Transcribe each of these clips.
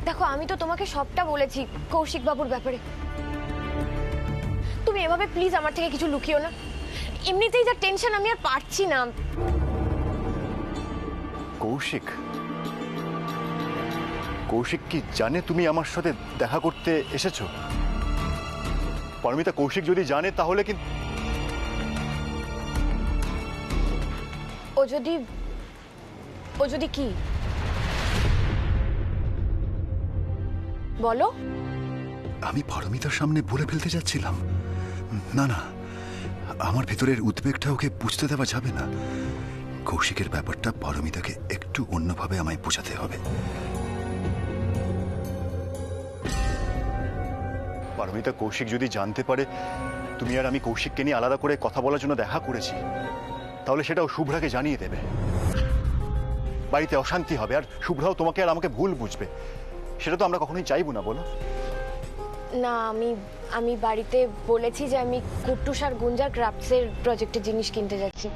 দেখো আমি তো তোমাকে সবটা বলেছি কৌশিক বাবুর ব্যাপারে। তুমি এভাবে প্লিজ আমার থেকে কিছু লুকিও না। এমনিতেই যা টেনশন, আমি আর পারছি না। কৌশিক কৌশিক কি জানে তুমি আমার সাথে দেখা করতে এসেছো? পারমিতা, কৌশিক যদি জানে তাহলে কিন্তু ও যদি কি বলো? আমি পারমিতার সামনে বলে ফেলতে যাচ্ছিলাম। না না, আমার ভেতরের উদ্বেগটা ওকে বুঝতে দেওয়া যাবে না। কৌশিকের ব্যাপারটা পারমিতাকে একটু অন্যভাবে আমায় বোঝাতে হবে। পারমিতা, কৌশিক যদি জানতে পারে তুমি আর আমি কৌশিককে নিয়ে আলাদা করে কথা বলার জন্য দেখা করেছি, তাহলে সেটাও শুভ্রাকে জানিয়ে দেবে। বাড়িতে অশান্তি হবে, আর শুভ্রাও তোমাকে আর আমাকে ভুল বুঝবে। সেটা তো আমরা কখনোই চাইবো না, বলো? না, আমি বাড়িতে বলেছি যে আমি কুট্টুস আর গুঞ্জার ক্রাফটসের প্রজেক্টের জিনিস কিনতে যাচ্ছি।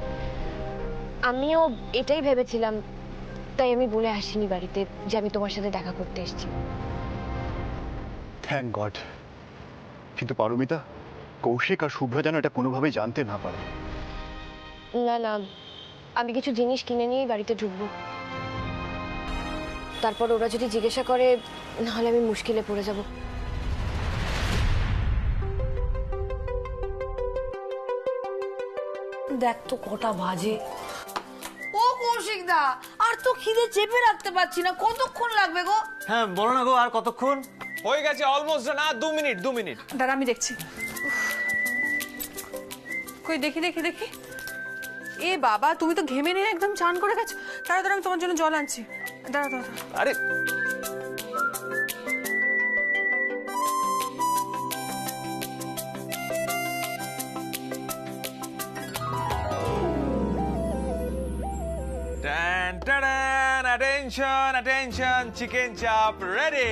আমিও এটাই ভেবেছিলাম, তাই আমি বলে আসিনি বাড়িতে যে আমি তোমার সাথে দেখা করতে এসেছি। Thank god. কিন্তু পারমিতা, কৌশিক আর শুভ্রা যেন এটা কোনোভাবেই জানতে না পারে। না না, আমি কিছু জিনিস কিনে নিয়েই বাড়িতে ঢুকবো। তারপর ওরা যদি জিজ্ঞাসা করে, নাহলে আমি মুশকিলে পড়ে যাব। দেখ তো কটা বাজে। ও কৌশিক দা, আর তো খিদে চেপে রাখতে পারছি না, কতক্ষণ লাগবে গো? হ্যাঁ বলো না গো, আর কতক্ষণ? হয়ে গেছে অলমোস্ট না, 2 মিনিট 2 মিনিট। দাঁড়া আমি দেখছি। কই দেখি দেখি দেখি। এ বাবা, তুমি তো ঘেমে নিয়ে একদম চান করে গেছো। দাঁড়া দাঁড়া, আমি তোমার জন্য জল আনছি। দাঁড়া দাঁড়া। আরে অ্যাটেনশন অ্যাটেনশন, চিকেন চাপ রেডি।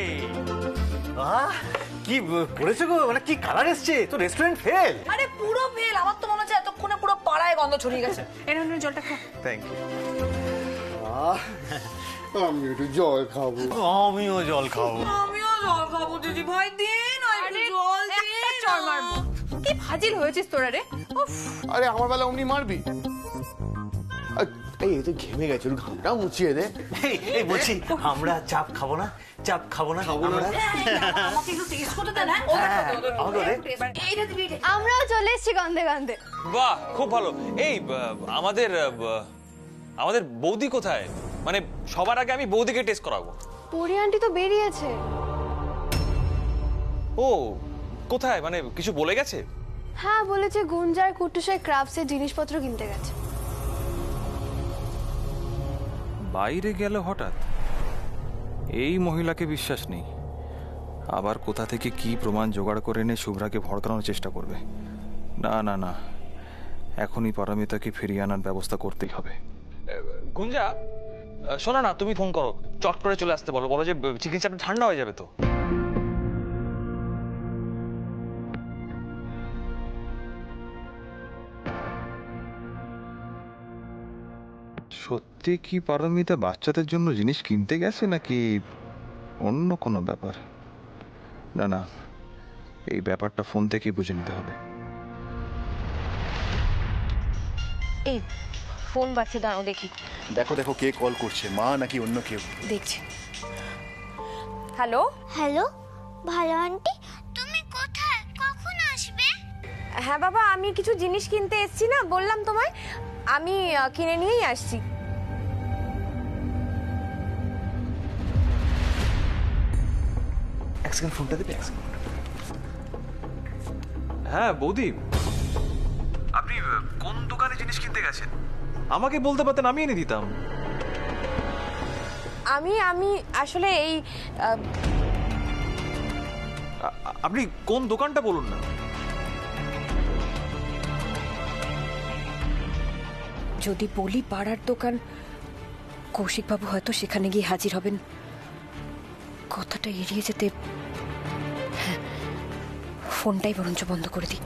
কি করেছো গো? মানে কি কালার এসছে? তো রেস্টুরেন্ট ফেল। আরে পুরো ফেল। আমার তো মনে হচ্ছে এতক্ষণে পুরো পাড়ায় গন্ধ ছড়িয়ে গেছে। এর জন্য জলটা খা। Thank you. আমি একটু জল খাবো। আমিও জল খাবো। আমিও জল খাবো দিদি ভাই, দিন একটু জল দিন। চড় মারবো। কি ফাজিল হয়েছিস তোরা রে। উফ। আরে আমার বেলা অমনি মারবি? এই তো ঘেমে গেছে, ওর ঘামটা মুছিয়ে দে। এই বলছি, আমরা চাপ খাবো না? চাপ খাবো না? খাবো না। আমাকে একটু টেস্ট করতে দে না। এইটা দিবি। আমরাও চলে এসেছি গন্ধে গন্ধে। বাহ, খুব ভালো। এই আমাদের আমাদের বৌদি কোথায়? মানে সবার আগে আমি বৌদিকে টেস্ট করাবো। পরি আন্টি তো বেরিয়েছে। ও কোথায়? মানে কিছু বলে গেছে? হ্যাঁ বলেছে গুঞ্জার কুট্টুসের ক্রাফটসের জিনিসপত্র কিনতে গেছে। বাইরে গেল হঠাৎ? এই মহিলাকে বিশ্বাস নেই। আবার কোথা থেকে কি প্রমাণ জোগাড় করে এনে শুভ্রাকে ভড়কানোর চেষ্টা করবে। না না না, এখনই পারমিতাকে ফিরিয়ে আনার ব্যবস্থা করতেই হবে। গুঞ্জা, শোনো না, তুমি ফোন করো, চট করে চলে আসতে বলো। বলো যে চিকেন চাপটা ঠান্ডা হয়ে যাবে তো। সত্যি কি পারমিতা বাচ্চাদের জন্য জিনিস কিনতে গেছে নাকি অন্য কোনো ব্যাপার? না না, এই ব্যাপারটা ফোন থেকেই বুঝে নিতে হবে। এই ফোন বাজছে, দাঁড়াও দেখি। দেখো দেখো, কে কল করছে, মা নাকি অন্য কেউ? দেখছি। হ্যালো হ্যালো, ভালো আন্টি, তুমি কোথায়, কখন আসবে? হ্যাঁ বাবা, আমি কিছু জিনিস কিনতে এসেছি না, বললাম তোমায়। আমি কিনে নিয়েই আসছি। এক সেকেন্ড ফোনটা দিবি? হ্যাঁ বৌদি, আপনি কোন দোকানে জিনিস কিনতে গেছেন? আমাকে বলতে পারতেন, আমি এনে দিতাম। আমি আসলে এই আপনি কোন দোকানটা বলুন না। যদি বলি পাড়ার দোকান, কৌশিকবাবু হয়তো সেখানে গিয়ে হাজির হবেন। কথাটা এড়িয়ে যেতে ফোনটাই বরঞ্চ বন্ধ করে দিই।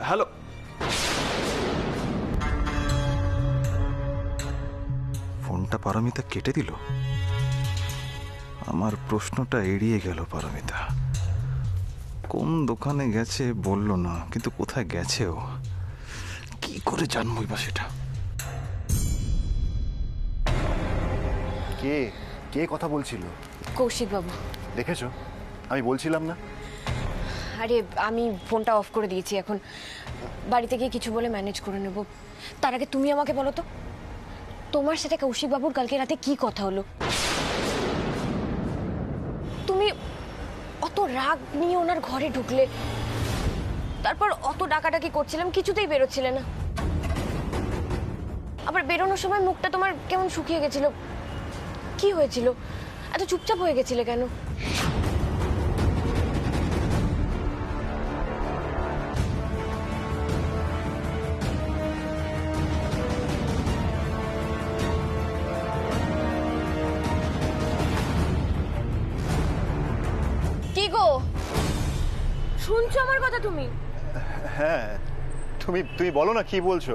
হ্যালো, ফোনটা পারমিতা কেটে দিল। আমার প্রশ্নটা এড়িয়ে গেল পারমিতা। কোন দোকানে গেছে বললো না, কিন্তু কোথায় গেছে ও, কি করে জানবই বা সেটা? কে কে কথা বলছিল? কৌশিক বাবু। দেখেছো, আমি বলছিলাম না? আরে আমি ফোনটা অফ করে দিয়েছি, এখন বাড়িতে গিয়ে কিছু বলে ম্যানেজ করে নেব। তার আগে তুমি আমাকে বলো তো, তোমার সাথে কৌশিক বাবুর কালকে রাতে কি কথা হলো? তুমি অত রাগ নিয়ে ওনার ঘরে ঢুকলে, তারপর অত ডাকাডাকি করছিলাম, কিছুতেই বেরোচ্ছিলে না। আবার বেরোনোর সময় মুখটা তোমার কেমন শুকিয়ে গেছিল, কি হয়েছিল? এত চুপচাপ হয়ে গেছিলে কেন? কি গো, শুনছো আমার কথা তুমি? হ্যাঁ, তুমি তুমি বলো না কি বলছো।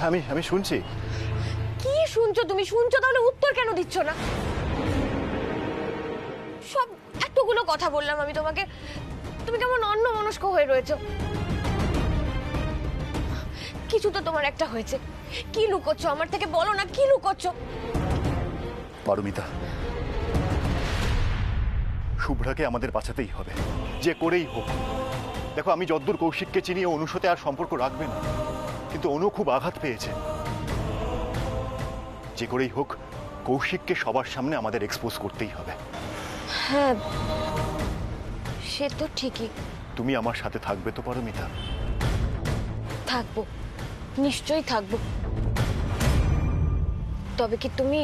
আমি আমি শুনছি। কি শুনছো তুমি? শুনছো তাহলে উত্তর কেন দিচ্ছ না? সব এতগুলো কথা বললাম আমি তোমাকে, তুমি কেমন অন্যমনস্ক হয়ে রয়েছো। কিছু তো তোমার একটা হয়েছে, কি লুকোচ্ছ আমার থেকে? বলো না, কি লুকোচ্ছ? পারমিতা, শুভ্রাকে আমাদের বাঁচাতেই হবে, যে করেই হোক। দেখো, আমি যদ্দূর কৌশিককে চিনি, ও অনুর সাথে আর সম্পর্ক রাখবে না, কিন্তু অনু খুব আঘাত পেয়েছে। যে করেই হোক কৌশিককে সবার সামনে আমাদের এক্সপোজ করতেই হবে। হ্যাঁ, সে তো ঠিকই। তুমি আমার সাথে থাকবে তো পারমিতা? থাকবো, নিশ্চয়ই থাকবো। তবে কি তুমি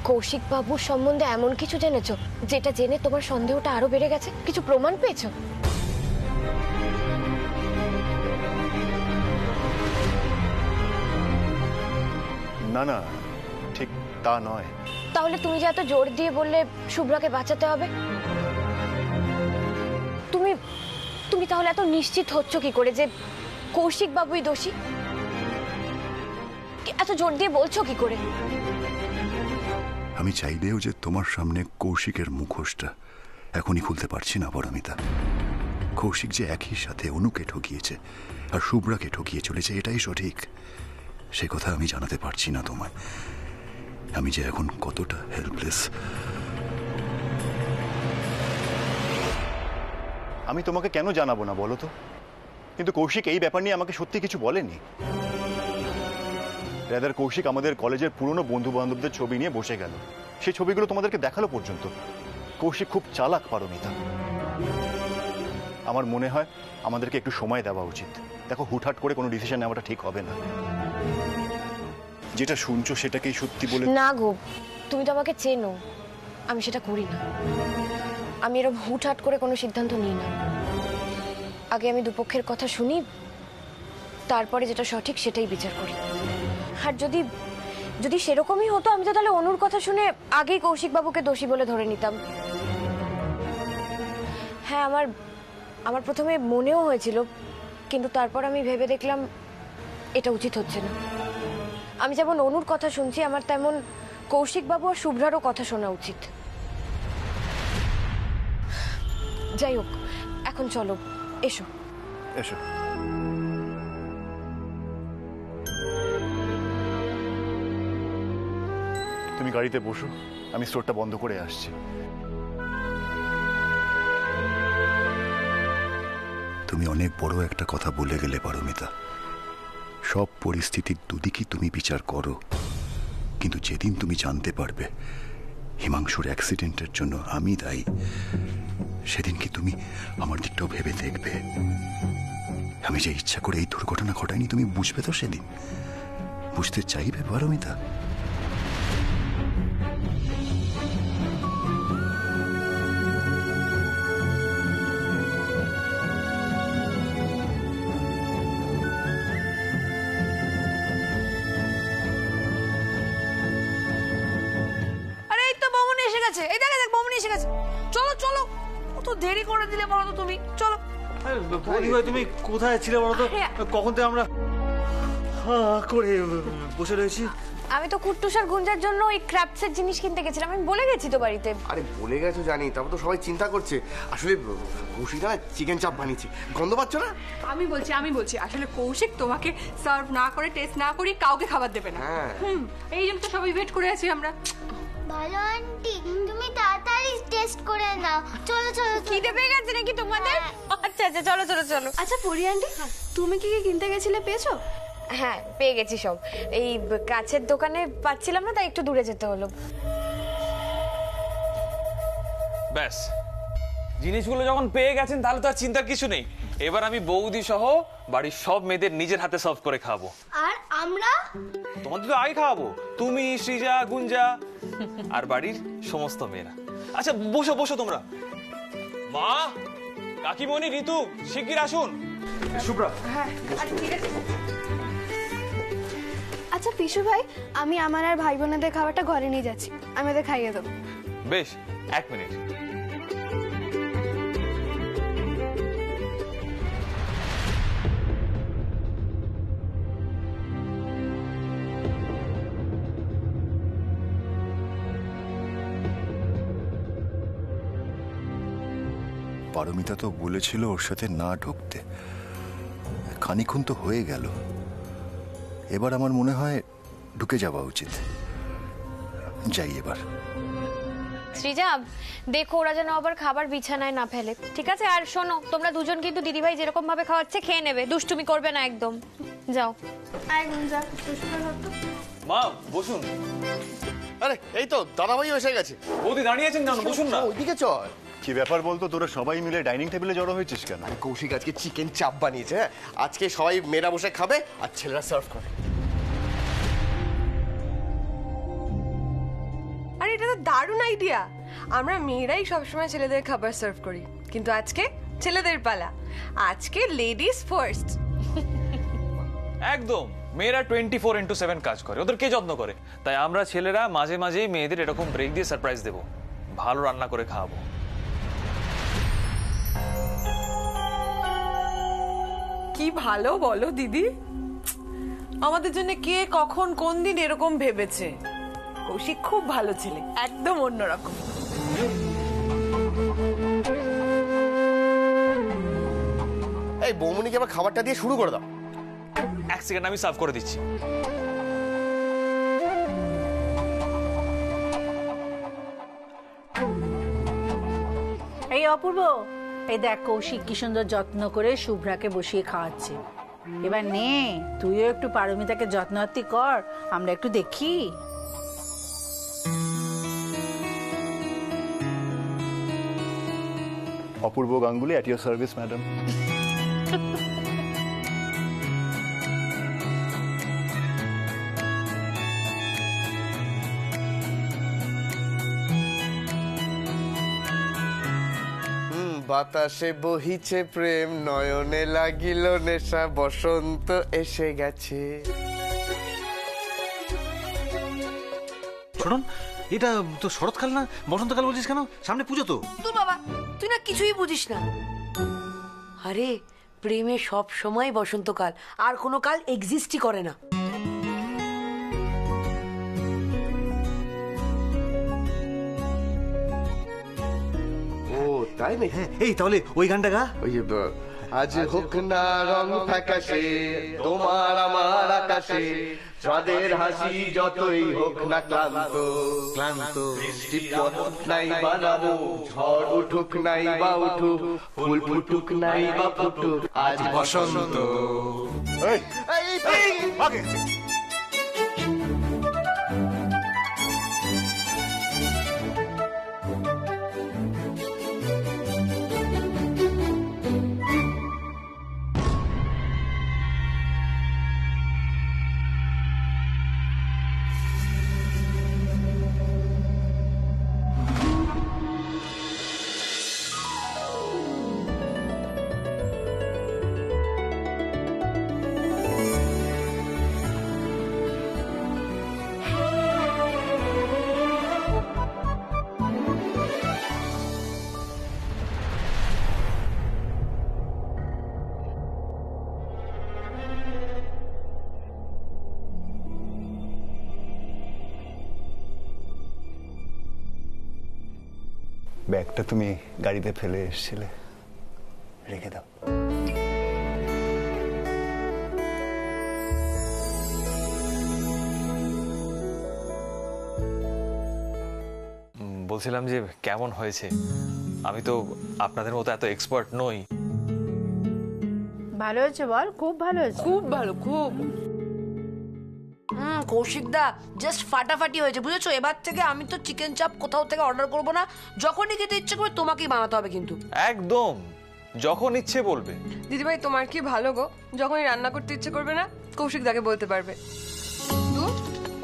কৌশিক বাবুর সম্বন্ধে এমন কিছু জেনেছো যেটা জেনে তোমার সন্দেহটা আরো বেড়ে গেছে? কিছু প্রমাণ পেয়েছো? না না, ঠিক তা নয়। তাহলে তুমি যে এত জোর দিয়ে বললে শুভ্রাকে বাঁচাতে হবে, তুমি তুমি তাহলে এত নিশ্চিত হচ্ছ কি করে যে কৌশিক বাবুই দোষী? এত জোর দিয়ে বলছো কি করে? আমি চাইলেও যে তোমার সামনে কৌশিকের মুখোশটা এখনই খুলতে পারছি না পারমিতা। কৌশিক যে একই সাথে অনুকে ঠকিয়েছে আর শুভ্রাকে ঠকিয়ে চলেছে, এটাই সঠিক। সে কথা আমি জানাতে পারছি না তোমায়। আমি যে এখন কতটা হেল্পলেস। আমি তোমাকে কেন জানাবো না বলো তো? কিন্তু কৌশিক এই ব্যাপার নিয়ে আমাকে সত্যি কিছু বলেনি। রাদার কৌশিক আমাদের কলেজের পুরনো বন্ধু বান্ধবদের ছবি নিয়ে বসে গেল, সেই ছবিগুলো তোমাদেরকে দেখালো পর্যন্ত। কৌশিক খুব চালাক পারমিতা। আমার মনে হয় আমাদেরকে একটু সময় দেওয়া উচিত। দেখো, হুটহাট করে কোনো ডিসিশন নেওয়াটা ঠিক হবে না। যেটা শুনছো সেটাকেই সত্যি বলে না গো, তুমি তো আমাকে চেনো, আমি সেটা করি না। আমি এরকম হুটহাট করে কোনো সিদ্ধান্ত নিই না। আগে আমি দুপক্ষের কথা শুনি, তারপরে যেটা সঠিক সেটাই বিচার করি। আর যদি যদি সেরকমই হতো, আমি তো তাহলে অনুর কথা শুনে আগেই কৌশিক বাবুকে দোষী বলে ধরে নিতাম। হ্যাঁ, আমার প্রথমে মনেও হয়েছিল, কিন্তু তারপর আমি ভেবে দেখলাম এটা উচিত হচ্ছে না। আমি যেমন অনুর কথা শুনছি, আমার তেমন কৌশিক বাবু আর শুভ্রারও কথা শোনা উচিত। যাই হোক, এখন চলো, এসো এসো। তুমি গাড়িতে বসো, আমি স্টোরটা বন্ধ করে আসছি। তুমি অনেক বড় একটা কথা বলে গেলে পারমিতা। সব পরিস্থিতির দুদিকই তুমি বিচার করো, কিন্তু যেদিন তুমি জানতে পারবে হিমাংশুর অ্যাক্সিডেন্টের জন্য আমি দায়ী, সেদিন কি তুমি আমার দিকটাও ভেবে দেখবে? আমি যে ইচ্ছা করে এই দুর্ঘটনা ঘটাইনি, তুমি বুঝবে তো সেদিন? বুঝতে চাইবে পারমিতা? আরে এই তো বমনি এসে গেছে, এই দেখ বমনি এসে গেছে। চলো চলো, কত দেরি করে দিলে বলো তো তুমি। চলো। বৌদি ভাই, তুমি কোথায় ছিলে বলো তো? কখন থেকে আমরা হা করে বসে রয়েছি। আমি তো কুট্টুসার গুঞ্জার জন্য ওই ক্রাফটসের জিনিস কিনতে গেছিলাম, আমি বলে গেছি তো বাড়িতে। আরে বলে গেছো জানি, তারপর তো সবাই চিন্তা করছে আসলে কৌশিকটা না চিকেন চাপ বানিয়েছে, গন্ধ পাচ্ছ না? আমি বলছি আসলে কৌশিক তোমাকে সার্ভ না করে, টেস্ট না করে কাউকে খাবার দেবে না। হ্যাঁ। এই জন্য তো সবাই ওয়েট করে আছি আমরা। ভালো আন্টি, তুমি তাড়াতাড়ি টেস্ট করে নাও। চলো চলো খিদে পেয়ে গেছে নাকি তোমাদের? আচ্ছা আচ্ছা, চলো চলো চলো। আচ্ছা পরি আন্টি, তুমি কি কি কিনতে গেছিলে, পেয়েছো? হ্যাঁ, পেয়ে গেছি সব। এই কাছের দোকানে পাচ্ছিলাম না, তাই একটু দূরে যেতে হলো। ব্যাস, জিনিসগুলো যখন পেয়ে গেছেন তাহলে তো আর চিন্তার কিছু নেই। এবার আমি বৌদি সহ বাড়ির সব মেয়েদের নিজের হাতে সার্ভ করে খাবো। আর আমরা? তোমাদের তো আগে খাওয়াবো, তুমি, সৃজা, গুঞ্জা আর বাড়ির সমস্ত মেয়েরা। আচ্ছা বসো বসো তোমরা। মা, কাকিমণি, ঋতু শিগগির আসুন। শুভ্রা, আচ্ছা পিসু ভাই, আমি আমার আর ভাই বোনেদের খাবারটা ঘরে নিয়ে যাচ্ছি, আমি ওদের খাইয়ে দেবো। বেশ, 1 মিনিট। পারমিতা তো বলেছিল ওর সাথে না ঢুকতে, খানিক্ষণ তো হয়ে গেল। এবার আমার মনে হয় ঢুকে যাওয়া উচিত। যাই এবার। সৃজা, দেখো ওরা যেন আবার খাবার বিছানায় না ফেলে, ঠিক আছে? আর শোনো, তোমরা দুজন কিন্তু দিদিভাই যেরকম ভাবে খাওয়াচ্ছে খেয়ে নেবে, দুষ্টুমি করবে না একদম। যাও। আর গুঞ্জা, সুস্থ থাকো। মা বসুন। আরে এই তো দাদাভাই এসে গেছে। বৌদি দাঁড়িয়েছেন কেন? বসুন না। ওইদিকে চল। কি ব্যাপার বলতো, তোরা সবাই মিলে ডাইনিং টেবিলে জড়ো হয়েছিস কেন? আরে কৌশিক আজকে চিকেন চাপ বানিয়েছে, হ্যাঁ? আজকে সবাই মেয়েরা বসে খাবে আর ছেলেরা সার্ভ করবে। আরে এটা তো দারুণ আইডিয়া। আমরা মেয়েরাই সবসময় ছেলেদের খাবার সার্ভ করি, কিন্তু আজকে ছেলেদের পালা। আজকে লেডিস ফার্স্ট। একদম, মেয়েরা 24x7 কাজ করে, ওদের কে যত্ন করে? তাই আমরা ছেলেরা মাঝে মাঝেই মেয়েদের এরকম ব্রেক দিয়ে সারপ্রাইজ দেব, ভালো রান্না করে খাওয়াবো। কি ভালো বলো দিদি, আমাদের জন্য কে কখন কোন দিন এরকম ভেবেছে। কৌশিক খুব ভালো ছেলে, একদম অন্যরকম। এই বৌমনিকে আবার খাবারটা দিয়ে শুরু করে দাও। 1 সেকেন্ড, আমি সার্ভ করে দিচ্ছি। এই অপূর্ব, এই দেখ কৌশিক কি সুন্দর যত্ন করে শুভ্রাকে বসিয়ে খাওয়াচ্ছে। এবার নে, তুইও একটু পারমিতাকে যত্নআত্তি কর, আমরা একটু দেখি। Apurba Ganguly, at your service madam. বাতাসে বহিছে প্রেম, নয়নে লাগিল নেশা, বসন্ত এসে গেছে। শুনুন, এটা তো শরৎকাল না বসন্তকাল বলছিস কেন? সামনে পুজো তো। তোর বাবা, তুই না কিছুই বুঝিস না। আরে প্রেমে সব সময় বসন্তকাল, আর কোনো কাল এক্সিস্টই করে না। ও তাই নাকি? হ্যাঁ, এই তাহলে ওই গানটা গা। ওই যে আজ হোক না রং ফ্যাকাশে তোমার আমার আকাশে, চাঁদের হাসি যতই হোক না ক্লান্ত ক্লান্ত বৃষ্টি পথ নাই বানাবো, ঝড় উঠুক নাই বা উঠুক, ফুল ফুটুক নাই বা ফুটুক, আজ বসন্ত। এই, আগে। ব্যাগটা তুমি গাড়িতে ফেলে এসেছিলে, রেখে দাও। বলছিলাম যে কেমন হয়েছে? আমি তো আপনাদের মতো এত এক্সপার্ট নই। ভালো হয়েছে বল, খুব ভালো হয়েছে। খুব ভালো, খুব। কৌশিক দা জাস্ট ফাটাফাটি হয়েছে, বুঝেছো? এবার থেকে আমি তো চিকেন চাপ কোথাও থেকে অর্ডার করব না, যখনই খেতে ইচ্ছে করবে তোমাকেই বানাতে হবে কিন্তু। একদম, যখন ইচ্ছে বলবে। দিদিভাই তোমার কি ভালো গো, যখনই রান্না করতে ইচ্ছে করবে না কৌশিক দাকে বলতে পারবে।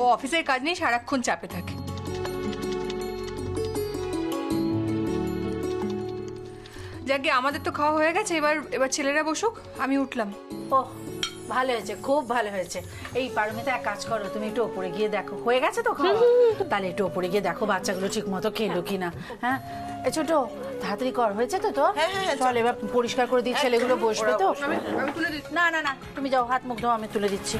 ও অফিসের কাজ নিয়ে সারাক্ষণ চাপে থাকে। যাকে আমাদের তো খাওয়া হয়ে গেছে, এবার ছেলেরা বসুক, আমি উঠলাম। ও ভালো হয়েছে, খুব ভালো হয়েছে। এই পারমিতা এক কাজ করো, তুমি একটু ওপরে গিয়ে দেখো হয়ে গেছে তো খাওয়া? তাহলে একটু ওপরে গিয়ে দেখো বাচ্চাগুলো ঠিক মতো খেলো কিনা। হ্যাঁ এই ছোট, তাড়াতাড়ি কর, হয়েছে তো তোর? চল এবার পরিষ্কার করে দিই, ছেলেগুলো বসবে তো। না না না, তুমি যাও, হাত মুখ ধোও, আমি তুলে দিচ্ছি।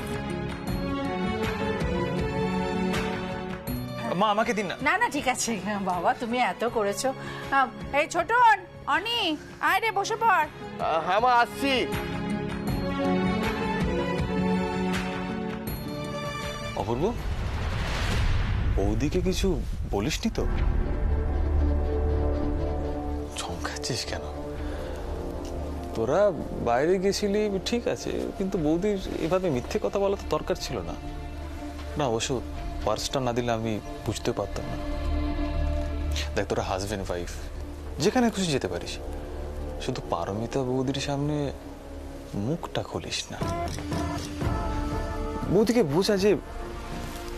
মা আমাকে দিন না। না না ঠিক আছে বাবা, তুমি এত করেছো। এই ছোট, অনি আয় রে, বসে পড়। হ্যাঁ মা, আসছি। অপূর্ব, বৌদিকে কিছু বলিসনি তো? চমকাচ্ছিস কেন? তোরা বাইরে গেছিলি ঠিক আছে, কিন্তু বৌদির এভাবে মিথ্যে কথা বলা তো দরকার ছিল না। না অবশ্য পার্সটা না দিলে আমি বুঝতে পারতাম না। দেখ, তোরা হাজবেন্ড ওয়াইফ, যেখানে খুশি যেতে পারিস, শুধু পারমিতা বৌদির সামনে মুখটা খুলিস না। বৌদিকে বোঝা যে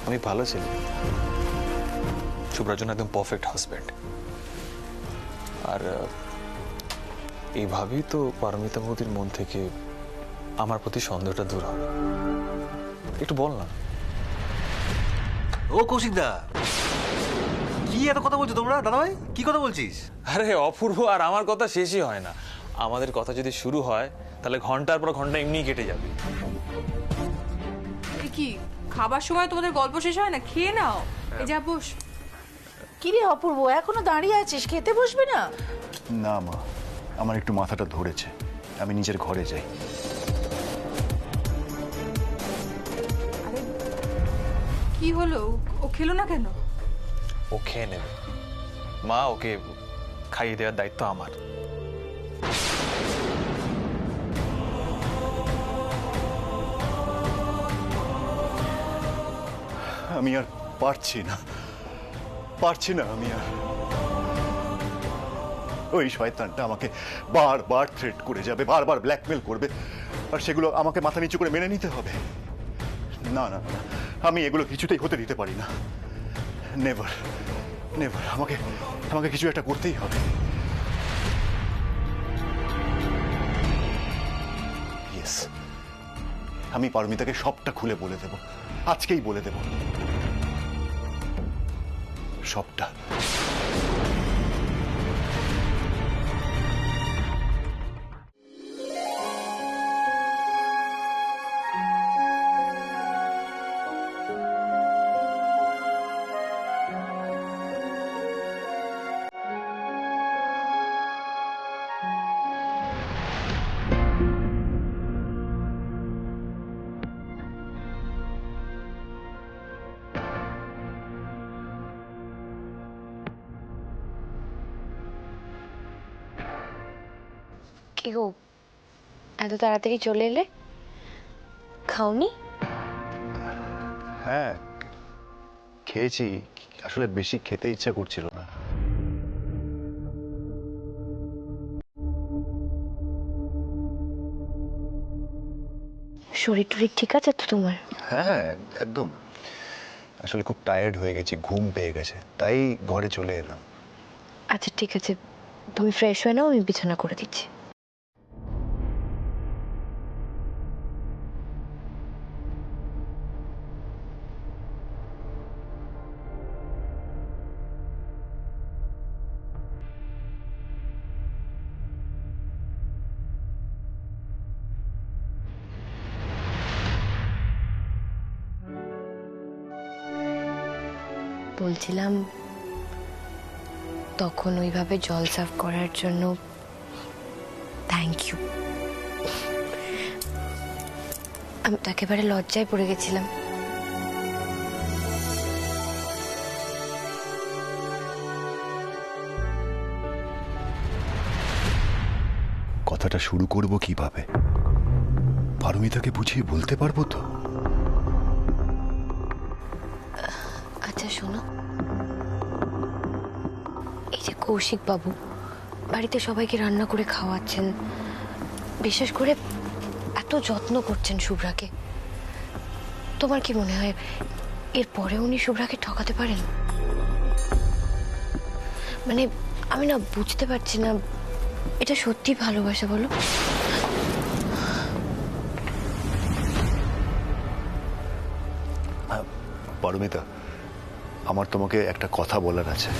আমি ভালো ছেলে, শুভ্রার জন্য একদম পারফেক্ট হাজব্যান্ড। আর এইভাবেই তো পারমিতা বৌদির মন থেকে আমার প্রতি সন্দেহটা দূর হবে। একটু বল না। ও কৌশিক দা, কি এত কথা বলছো তোমরা? দাদা ভাই কি কথা বলছিস? আরে অপূর্ব, আর আমার কথা শেষই হয় না। আমাদের কথা যদি শুরু হয় তাহলে ঘন্টার পর ঘন্টা এমনি কেটে যাবে। কি খাবার সময় তোমাদের গল্প শেষ হয় না? খেয়ে নাও, এই যা বস। কিরে অপূর্ব, এখনো দাঁড়িয়ে আছিস, খেতে বসবি না? না মা, আমার একটু মাথাটা ধরেছে, আমি নিজের ঘরে যাই। কি হলো, ও খেলো না কেন? ও খেয়ে নেবে মা, ওকে খাইয়ে দেওয়ার দায়িত্ব আমার। আমি আর পারছি না, আমি আর। ওই শয়তানটা আমাকে বারবার থ্রেট করে যাবে, বারবার ব্ল্যাকমেল করবে, আর সেগুলো আমাকে মাথা নিচু করে মেনে নিতে হবে। না না না, আমি এগুলো কিছুতেই হতে দিতে পারি না। নেভার নেভার, আমাকে কিছু একটা করতেই হবে। ইয়েস, আমি পারমিতাকে সবটা খুলে বলে দেব, আজকেই বলে দেব সবটা। কি গো, এত তাড়াতাড়ি চলে এলে? খাওনি? হ্যাঁ খেয়েছি, আসলে বেশি খেতে ইচ্ছা করছিল না। শরীর টরীর ঠিক আছে তো তোমার? হ্যাঁ একদম, আসলে খুব টায়ার্ড হয়ে গেছি, ঘুম পেয়ে গেছে, তাই ঘরে চলে এলাম। আচ্ছা ঠিক আছে, তুমি ফ্রেশ হয়ে নাও, আমি বিছানা করে দিচ্ছি। বলছিলাম তখন ওইভাবে জল সার্ভ করার জন্য থ্যাংক ইউ। আমি তো একেবারে লজ্জায় পড়ে গেছিলাম। কথাটা শুরু করব কিভাবে? পারমিতাকে বুঝিয়ে বলতে পারবো তো? আচ্ছা শোনো, এই যে কৌশিক বাবু বাড়িতে সবাইকে রান্না করে খাওয়াচ্ছেন, বিশেষ করে এত যত্ন করছেন শুভ্রাকে, তোমার কি মনে হয় এরপরে উনি শুভ্রাকে ঠকাতে পারেন? মানে আমি না বুঝতে পারছি না, এটা সত্যি ভালোবাসা বলো? পারমিতা, আমার তোমাকে একটা কথা বলার আছে।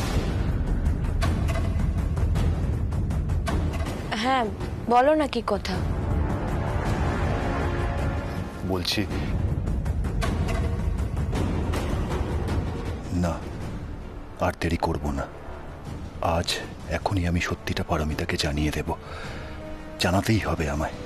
হ্যাঁ বলো না, কি কথা? বলছি না, আর দেরি করব না। আজ এখনই আমি সত্যিটা পারমিতাকে জানিয়ে দেব, জানাতেই হবে আমায়।